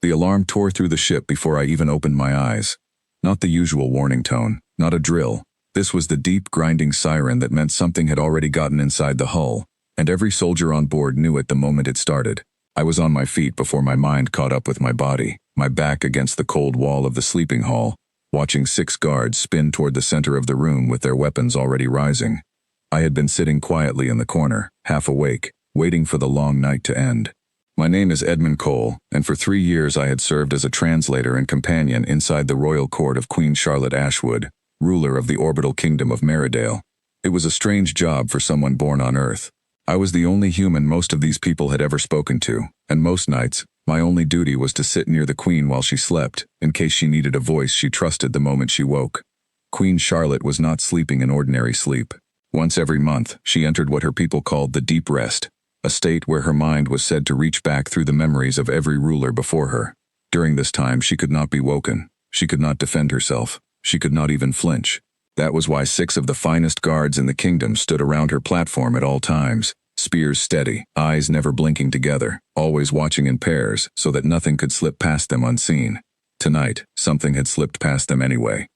The alarm tore through the ship before I even opened my eyes. Not the usual warning tone, not a drill. This was the deep, grinding siren that meant something had already gotten inside the hull, and every soldier on board knew it the moment it started. I was on my feet before my mind caught up with my body, my back against the cold wall of the sleeping hall, watching 6 guards spin toward the center of the room with their weapons already rising. I had been sitting quietly in the corner, half awake, waiting for the long night to end. My name is Edmund Cole, and for 3 years I had served as a translator and companion inside the royal court of Queen Charlotte Ashwood, ruler of the orbital kingdom of Meridale. It was a strange job for someone born on Earth. I was the only human most of these people had ever spoken to, and most nights, my only duty was to sit near the Queen while she slept, in case she needed a voice she trusted the moment she woke. Queen Charlotte was not sleeping an ordinary sleep. Once every month, she entered what her people called the deep rest, a state where her mind was said to reach back through the memories of every ruler before her. During this time, she could not be woken. She could not defend herself. She could not even flinch. That was why 6 of the finest guards in the kingdom stood around her platform at all times, spears steady, eyes never blinking together, always watching in pairs so that nothing could slip past them unseen. Tonight, something had slipped past them anyway.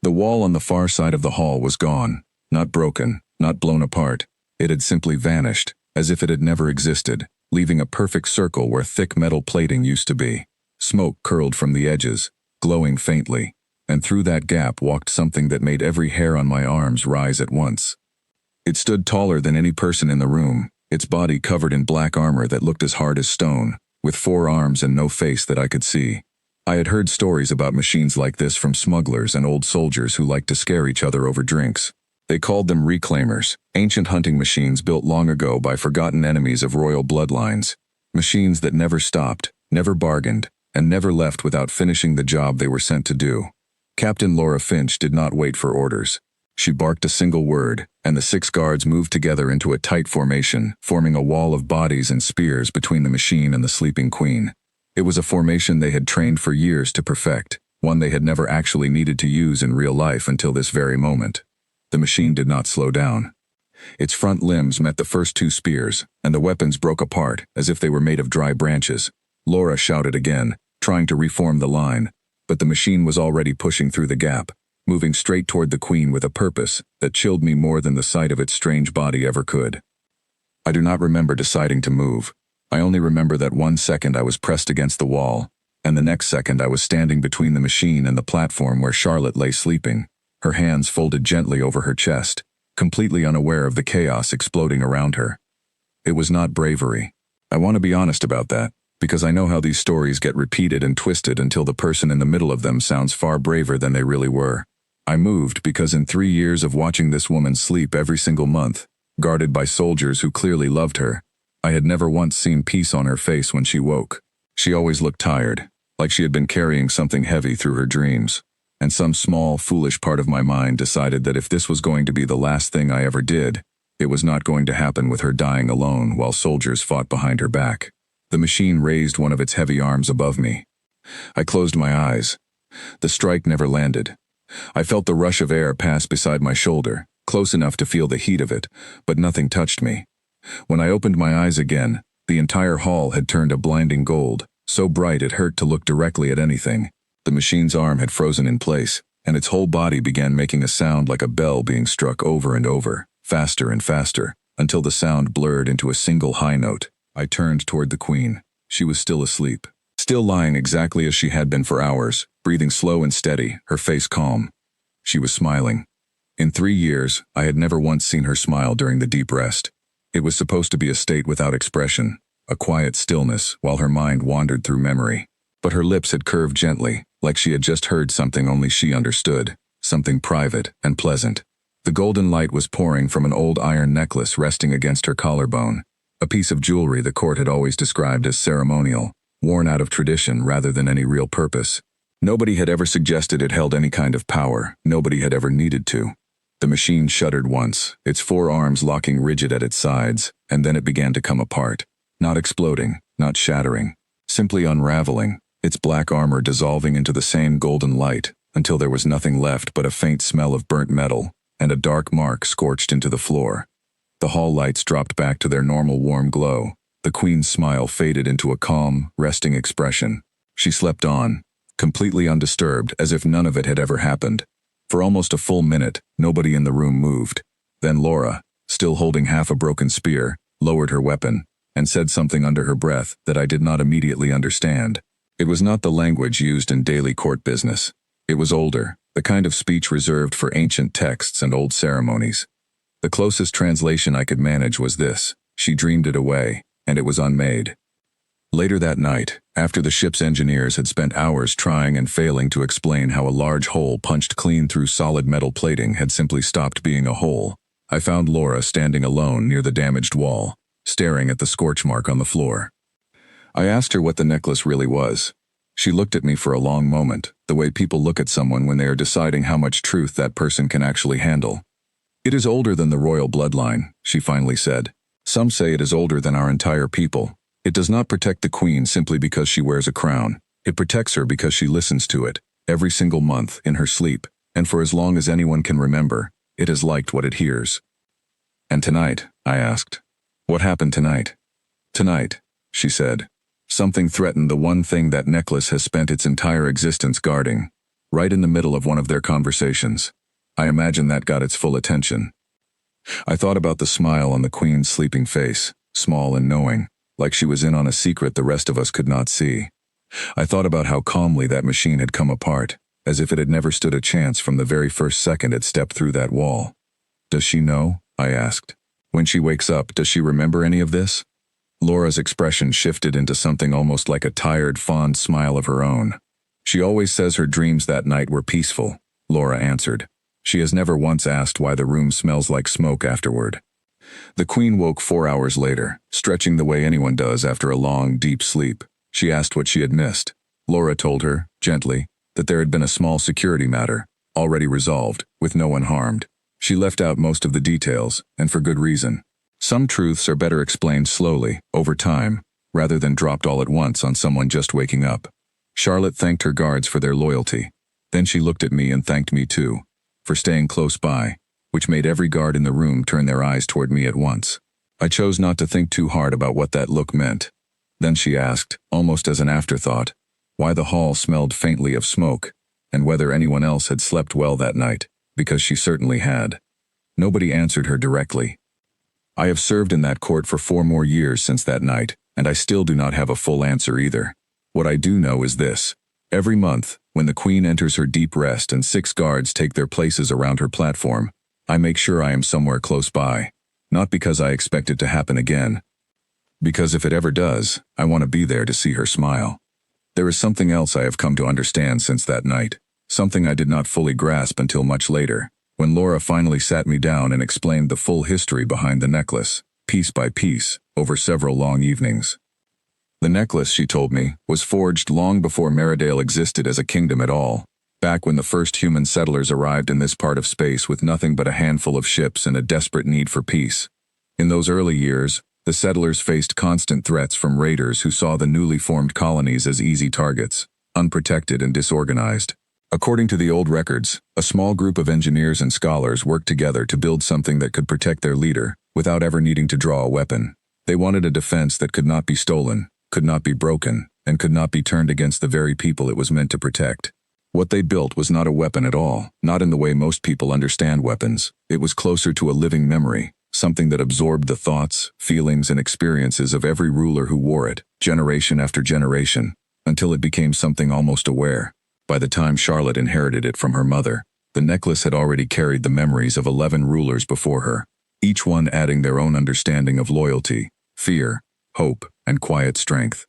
The wall on the far side of the hall was gone, not broken, not blown apart. It had simply vanished, as if it had never existed, leaving a perfect circle where thick metal plating used to be. Smoke curled from the edges, glowing faintly, and through that gap walked something that made every hair on my arms rise at once. It stood taller than any person in the room, its body covered in black armor that looked as hard as stone, with 4 arms and no face that I could see. I had heard stories about machines like this from smugglers and old soldiers who liked to scare each other over drinks. They called them reclaimers, ancient hunting machines built long ago by forgotten enemies of royal bloodlines. Machines that never stopped, never bargained, and never left without finishing the job they were sent to do. Captain Laura Finch did not wait for orders. She barked a single word, and the 6 guards moved together into a tight formation, forming a wall of bodies and spears between the machine and the sleeping queen. It was a formation they had trained for years to perfect, one they had never actually needed to use in real life until this very moment. The machine did not slow down. Its front limbs met the first 2 spears, and the weapons broke apart as if they were made of dry branches. Laura shouted again, trying to reform the line, but the machine was already pushing through the gap, moving straight toward the queen with a purpose that chilled me more than the sight of its strange body ever could. I do not remember deciding to move. I only remember that 1 second I was pressed against the wall, and the next second I was standing between the machine and the platform where Charlotte lay sleeping, her hands folded gently over her chest, completely unaware of the chaos exploding around her. It was not bravery. I want to be honest about that, because I know how these stories get repeated and twisted until the person in the middle of them sounds far braver than they really were. I moved because in 3 years of watching this woman sleep every single month, guarded by soldiers who clearly loved her, I had never once seen peace on her face when she woke. She always looked tired, like she had been carrying something heavy through her dreams. And some small, foolish part of my mind decided that if this was going to be the last thing I ever did, it was not going to happen with her dying alone while soldiers fought behind her back. The machine raised one of its heavy arms above me. I closed my eyes. The strike never landed. I felt the rush of air pass beside my shoulder, close enough to feel the heat of it, but nothing touched me. When I opened my eyes again, the entire hall had turned a blinding gold, so bright it hurt to look directly at anything. The machine's arm had frozen in place, and its whole body began making a sound like a bell being struck over and over, faster and faster, until the sound blurred into a single high note. I turned toward the queen. She was still asleep, still lying exactly as she had been for hours, breathing slow and steady, her face calm. She was smiling. In 3 years, I had never once seen her smile during the deep rest. It was supposed to be a state without expression, a quiet stillness while her mind wandered through memory. But her lips had curved gently, like she had just heard something only she understood, something private and pleasant. The golden light was pouring from an old iron necklace resting against her collarbone, a piece of jewelry the court had always described as ceremonial, worn out of tradition rather than any real purpose. Nobody had ever suggested it held any kind of power. Nobody had ever needed to. The machine shuddered once, its 4 arms locking rigid at its sides, and then it began to come apart. Not exploding, not shattering, simply unraveling, its black armor dissolving into the same golden light, until there was nothing left but a faint smell of burnt metal, and a dark mark scorched into the floor. The hall lights dropped back to their normal warm glow. The queen's smile faded into a calm, resting expression. She slept on, completely undisturbed, as if none of it had ever happened. For almost a full minute, nobody in the room moved. Then Laura, still holding half a broken spear, lowered her weapon, and said something under her breath that I did not immediately understand. It was not the language used in daily court business. It was older, the kind of speech reserved for ancient texts and old ceremonies. The closest translation I could manage was this: she dreamed it away, and it was unmade. Later that night, after the ship's engineers had spent hours trying and failing to explain how a large hole punched clean through solid metal plating had simply stopped being a hole, I found Laura standing alone near the damaged wall, staring at the scorch mark on the floor. I asked her what the necklace really was. She looked at me for a long moment, the way people look at someone when they are deciding how much truth that person can actually handle. "It is older than the royal bloodline," she finally said. "Some say it is older than our entire people. It does not protect the queen simply because she wears a crown. It protects her because she listens to it, every single month, in her sleep, and for as long as anyone can remember, it has liked what it hears." "And tonight?" I asked. "What happened tonight?" "Tonight," she said, "something threatened the one thing that necklace has spent its entire existence guarding, right in the middle of one of their conversations. I imagine that got its full attention." I thought about the smile on the queen's sleeping face, small and knowing, like she was in on a secret the rest of us could not see. I thought about how calmly that machine had come apart, as if it had never stood a chance from the very first second it stepped through that wall. "Does she know?" I asked. "When she wakes up, does she remember any of this?" Laura's expression shifted into something almost like a tired, fond smile of her own. "She always says her dreams that night were peaceful," Laura answered. "She has never once asked why the room smells like smoke afterward." The queen woke 4 hours later, stretching the way anyone does after a long, deep sleep. She asked what she had missed. Laura told her, gently, that there had been a small security matter, already resolved, with no one harmed. She left out most of the details, and for good reason. Some truths are better explained slowly, over time, rather than dropped all at once on someone just waking up. Charlotte thanked her guards for their loyalty. Then she looked at me and thanked me too, for staying close by, which made every guard in the room turn their eyes toward me at once. I chose not to think too hard about what that look meant. Then she asked, almost as an afterthought, why the hall smelled faintly of smoke, and whether anyone else had slept well that night, because she certainly had. Nobody answered her directly. I have served in that court for 4 more years since that night, and I still do not have a full answer either. What I do know is this: every month, when the queen enters her deep rest and 6 guards take their places around her platform, I make sure I am somewhere close by. Not because I expect it to happen again. Because if it ever does, I want to be there to see her smile. There is something else I have come to understand since that night, something I did not fully grasp until much later, when Laura finally sat me down and explained the full history behind the necklace, piece by piece, over several long evenings. The necklace, she told me, was forged long before Meridale existed as a kingdom at all, back when the first human settlers arrived in this part of space with nothing but a handful of ships and a desperate need for peace. In those early years, the settlers faced constant threats from raiders who saw the newly formed colonies as easy targets, unprotected and disorganized. According to the old records, a small group of engineers and scholars worked together to build something that could protect their leader, without ever needing to draw a weapon. They wanted a defense that could not be stolen, could not be broken, and could not be turned against the very people it was meant to protect. What they built was not a weapon at all, not in the way most people understand weapons. It was closer to a living memory, something that absorbed the thoughts, feelings, and experiences of every ruler who wore it, generation after generation, until it became something almost aware. By the time Charlotte inherited it from her mother, the necklace had already carried the memories of 11 rulers before her, each one adding their own understanding of loyalty, fear, hope, and quiet strength.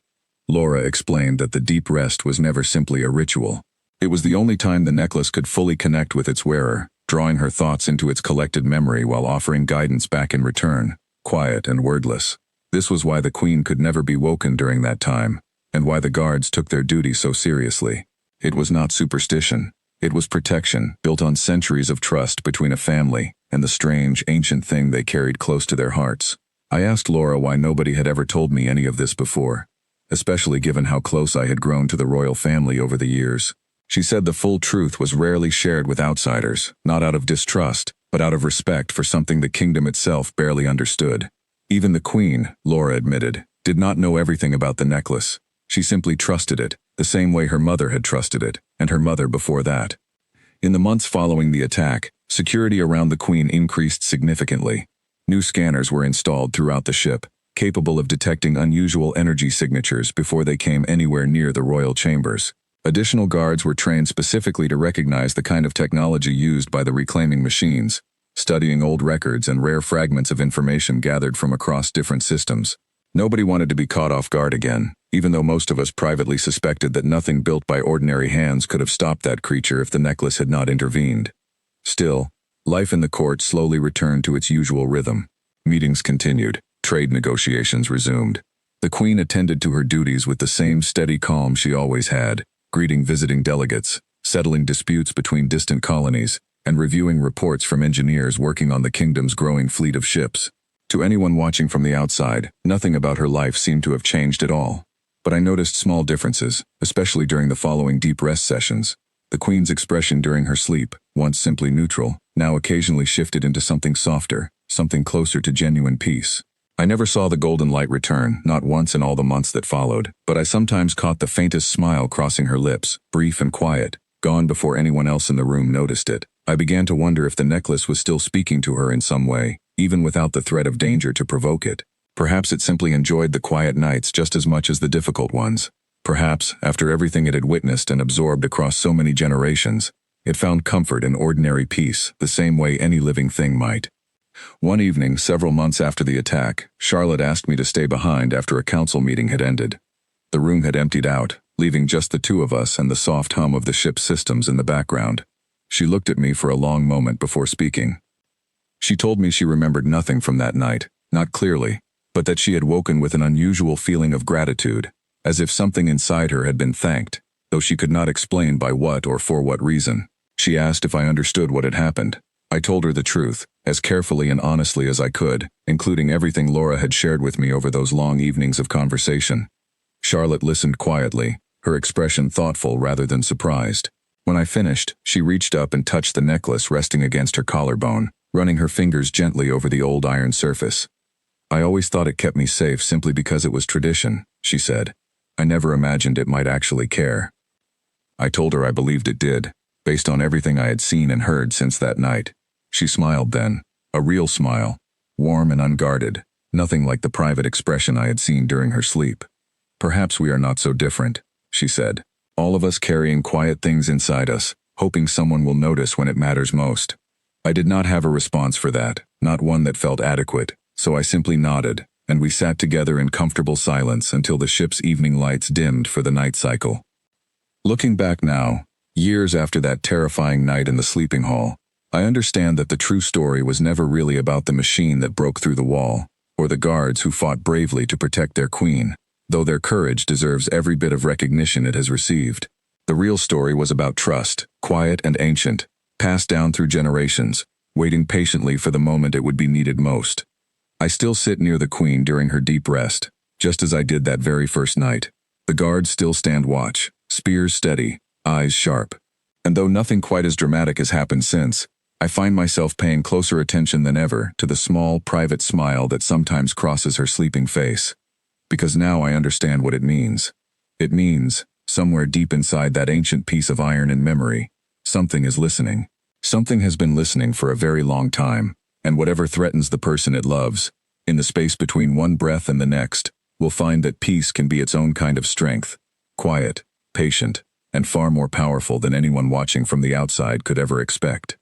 Laura explained that the deep rest was never simply a ritual. It was the only time the necklace could fully connect with its wearer, drawing her thoughts into its collected memory while offering guidance back in return, quiet and wordless. This was why the queen could never be woken during that time, and why the guards took their duty so seriously. It was not superstition. It was protection, built on centuries of trust between a family and the strange, ancient thing they carried close to their hearts. I asked Laura why nobody had ever told me any of this before, especially given how close I had grown to the royal family over the years. She said the full truth was rarely shared with outsiders, not out of distrust, but out of respect for something the kingdom itself barely understood. Even the queen, Laura admitted, did not know everything about the necklace. She simply trusted it, the same way her mother had trusted it, and her mother before that. In the months following the attack, security around the Queen increased significantly. New scanners were installed throughout the ship, capable of detecting unusual energy signatures before they came anywhere near the royal chambers. Additional guards were trained specifically to recognize the kind of technology used by the reclaiming machines, studying old records and rare fragments of information gathered from across different systems. Nobody wanted to be caught off guard again, even though most of us privately suspected that nothing built by ordinary hands could have stopped that creature if the necklace had not intervened. Still, life in the court slowly returned to its usual rhythm. Meetings continued, trade negotiations resumed. The Queen attended to her duties with the same steady calm she always had, greeting visiting delegates, settling disputes between distant colonies, and reviewing reports from engineers working on the kingdom's growing fleet of ships. To anyone watching from the outside, nothing about her life seemed to have changed at all. But I noticed small differences, especially during the following deep rest sessions. The Queen's expression during her sleep, once simply neutral, now occasionally shifted into something softer, something closer to genuine peace. I never saw the golden light return, not once in all the months that followed, but I sometimes caught the faintest smile crossing her lips, brief and quiet, gone before anyone else in the room noticed it. I began to wonder if the necklace was still speaking to her in some way, even without the threat of danger to provoke it. Perhaps it simply enjoyed the quiet nights just as much as the difficult ones. Perhaps, after everything it had witnessed and absorbed across so many generations, it found comfort in ordinary peace, the same way any living thing might. One evening, several months after the attack, Charlotte asked me to stay behind after a council meeting had ended. The room had emptied out, leaving just the two of us and the soft hum of the ship's systems in the background. She looked at me for a long moment before speaking. She told me she remembered nothing from that night, not clearly, but that she had woken with an unusual feeling of gratitude, as if something inside her had been thanked, though she could not explain by what or for what reason. She asked if I understood what had happened. I told her the truth, as carefully and honestly as I could, including everything Laura had shared with me over those long evenings of conversation. Charlotte listened quietly, her expression thoughtful rather than surprised. When I finished, she reached up and touched the necklace resting against her collarbone, running her fingers gently over the old iron surface. "I always thought it kept me safe simply because it was tradition," she said. "I never imagined it might actually care." I told her I believed it did, based on everything I had seen and heard since that night. She smiled then, a real smile, warm and unguarded, nothing like the private expression I had seen during her sleep. "Perhaps we are not so different," she said. "All of us carrying quiet things inside us, hoping someone will notice when it matters most." I did not have a response for that, not one that felt adequate, so I simply nodded, and we sat together in comfortable silence until the ship's evening lights dimmed for the night cycle. Looking back now, years after that terrifying night in the sleeping hall, I understand that the true story was never really about the machine that broke through the wall, or the guards who fought bravely to protect their queen, though their courage deserves every bit of recognition it has received. The real story was about trust, quiet and ancient, passed down through generations, waiting patiently for the moment it would be needed most. I still sit near the Queen during her deep rest, just as I did that very first night. The guards still stand watch, spears steady, eyes sharp. And though nothing quite as dramatic has happened since, I find myself paying closer attention than ever to the small, private smile that sometimes crosses her sleeping face. Because now I understand what it means. It means, somewhere deep inside that ancient piece of iron and memory, something is listening. Something has been listening for a very long time, and whatever threatens the person it loves, in the space between one breath and the next, will find that peace can be its own kind of strength, quiet, patient, and far more powerful than anyone watching from the outside could ever expect.